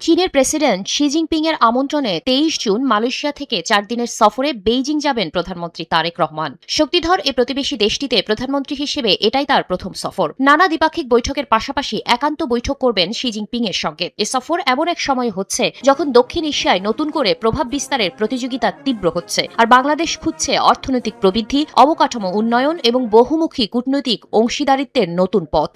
চীনের president Xi Jinping এর আমন্ত্রণে ২৩ জুন মালয়েশিয়া থেকে ৪ দিনের সফরে বেইজিং যাবেন প্রধানমন্ত্রী তারেক রহমান। শক্তিধর এ প্রতিবেশী দেশটিতে প্রধানমন্ত্রী হিসেবে এটাই তার প্রথম সফর। নানা দ্বিপাক্ষিক বৈঠকের পাশাপাশি একান্ত বৈঠক করবেন শি জিনপিং এর সঙ্গে। এ সফর এমন এক সময় হচ্ছে যখন দক্ষিণ এশিয়ায় নতুন করে প্রভাব বিস্তারের প্রতিযোগিতা তীব্র হচ্ছে, আর বাংলাদেশ খুঁজছে অর্থনৈতিক প্রবৃদ্ধি, অবকাঠামো উন্নয়ন এবং বহুমুখী কূটনৈতিক অংশীদারিত্বের নতুন পথ।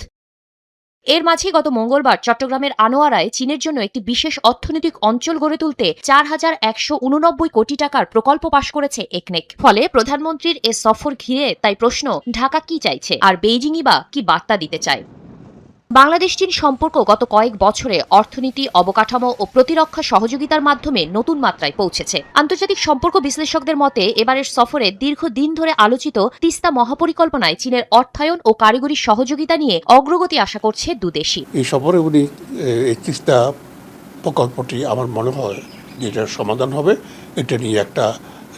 এর মাঝে গত মঙ্গলবার চট্টগ্রামের আনোয়ারায় চীনের জন্য একটি বিশেষ অর্থনৈতিক অঞ্চল গড়ে তুলতে ৪,১৮৯ কোটি টাকার প্রকল্প পাশ করেছে একনেক। ফলে প্রধানমন্ত্রীর এ সফর ঘিরে তাই প্রশ্ন, ঢাকা কি চাইছে আর বেইজিংই বা কি বার্তা দিতে চায়? বাংলাদেশ চীন সম্পর্ক গত কয়েক বছরে অর্থনীতি, অবকাঠামো ও প্রতিরক্ষা সহযোগিতার মাধ্যমে নতুন মাত্রায় পৌঁছেছে। আন্তর্জাতিক সম্পর্ক বিশ্লেষকদের মতে এবারের সফরে দীর্ঘদিন ধরে আলোচিত তিস্তা মহাপরিকল্পনায় চীনের অর্থায়ন ও কারিগরি সহযোগিতা নিয়ে অগ্রগতি আশা করছে দুদেশই। এই সফরে উনি এই তিস্তা প্রকল্পটি আমার মনে হয় যে এটার সমাধান হবে, এটা নিয়ে একটা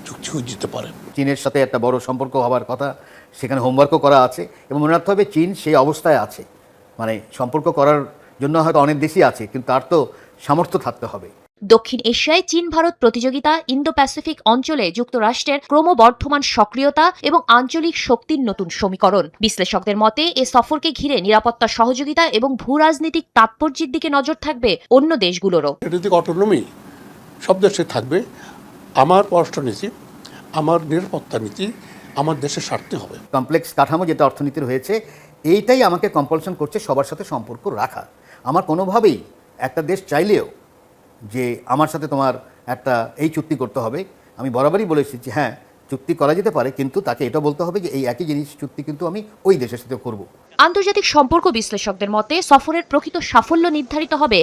চুক্তি যেতে পারে। চীনের সাথে একটা বড় সম্পর্ক হওয়ার কথা, সেখানে হোমওয়ার্কও করা আছে এবং মনে রাখতে হবে চীন সেই অবস্থায় আছে, মানে সম্পর্ক করার জন্য হয়তো অনেক দেশই আছে, কিন্তু তার তো সামর্থ্য থাকতে হবে। দক্ষিণ এশিয়ায় চীন ভারত প্রতিযোগিতা, ইন্দো প্যাসিফিক অঞ্চলে যুক্তরাষ্ট্রের ক্রমবর্ধমান সক্রিয়তা এবং আঞ্চলিক শক্তির নতুন সমীকরণ। বিশ্লেষকদের মতে এ সফরকে ঘিরে নিরাপত্তা সহযোগিতা এবং ভূ রাজনৈতিক তাৎপর্যের দিকে নজর থাকবে অন্য দেশগুলোরও। রাজনৈতিক অটোনমি সব দেশে থাকবে। আমার পররাষ্ট্রনীতি, আমার নিরাপত্তা নীতি আমার দেশের স্বার্থে হবে। কমপ্লেক্স কাঠামো যেটা অর্থনীতির হয়েছে, এইটাই আমাকে কম্পালশন করছে সবার সাথে সম্পর্ক রাখা। আমার কোনোভাবেই একটা দেশ চাইলেও যে আমার সাথে তোমার একটা এই চুক্তি করতে হবে, আমি বরাবরই বলে এসেছি হ্যাঁ চুক্তি করা যেতে পারে, কিন্তু তাকে এটা বলতে হবে যে এই একই জিনিস চুক্তি কিন্তু আমি ওই দেশের সাথে করব। আন্তর্জাতিক সম্পর্ক বিশ্লেষকদের মতে সফরের প্রকৃত সাফল্য নির্ধারিত হবে